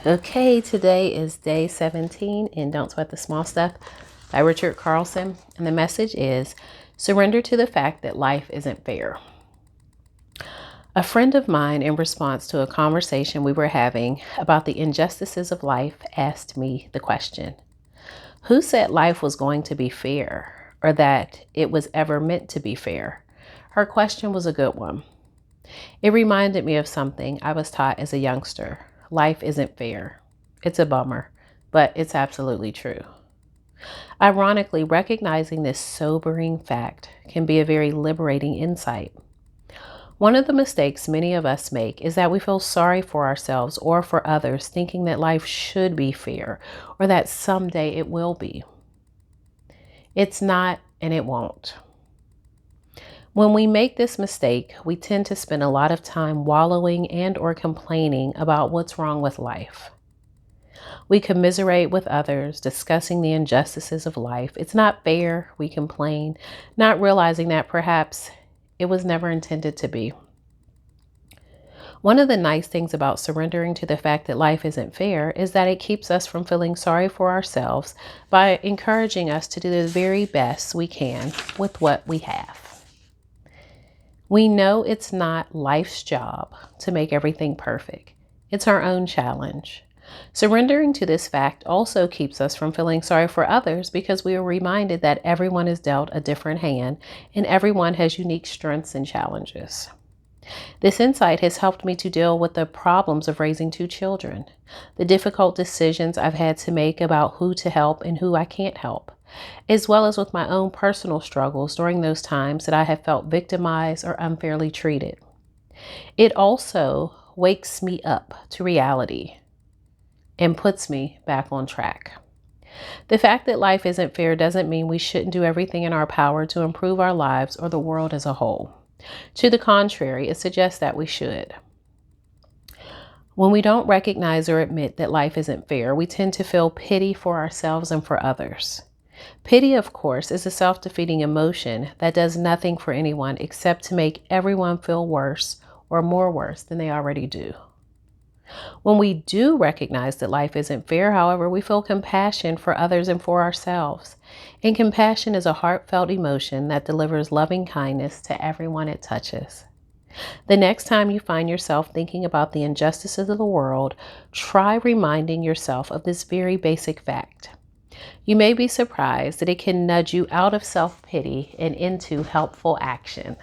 Okay, today is day 17 in Don't Sweat the Small Stuff by Richard Carlson. And the message is surrender to the fact that life isn't fair. A friend of mine, in response to a conversation we were having about the injustices of life, asked me the question, who said life was going to be fair or that it was ever meant to be fair? Her question was a good one. It reminded me of something I was taught as a youngster. Life isn't fair. It's a bummer, but it's absolutely true. Ironically, recognizing this sobering fact can be a very liberating insight. One of the mistakes many of us make is that we feel sorry for ourselves or for others, thinking that life should be fair or that someday it will be. It's not, and it won't. When we make this mistake, we tend to spend a lot of time wallowing and or complaining about what's wrong with life. We commiserate with others, discussing the injustices of life. It's not fair, we complain, not realizing that perhaps it was never intended to be. One of the nice things about surrendering to the fact that life isn't fair is that it keeps us from feeling sorry for ourselves by encouraging us to do the very best we can with what we have. We know it's not life's job to make everything perfect. It's our own challenge. Surrendering to this fact also keeps us from feeling sorry for others because we are reminded that everyone is dealt a different hand and everyone has unique strengths and challenges. This insight has helped me to deal with the problems of raising two children, the difficult decisions I've had to make about who to help and who I can't help, as well as with my own personal struggles during those times that I have felt victimized or unfairly treated. It also wakes me up to reality and puts me back on track. The fact that life isn't fair doesn't mean we shouldn't do everything in our power to improve our lives or the world as a whole. To the contrary, it suggests that we should. When we don't recognize or admit that life isn't fair, we tend to feel pity for ourselves and for others. Pity, of course, is a self-defeating emotion that does nothing for anyone except to make everyone feel worse or more worse than they already do. When we do recognize that life isn't fair, however, we feel compassion for others and for ourselves. And compassion is a heartfelt emotion that delivers loving kindness to everyone it touches. The next time you find yourself thinking about the injustices of the world, try reminding yourself of this very basic fact. You may be surprised that it can nudge you out of self-pity and into helpful action.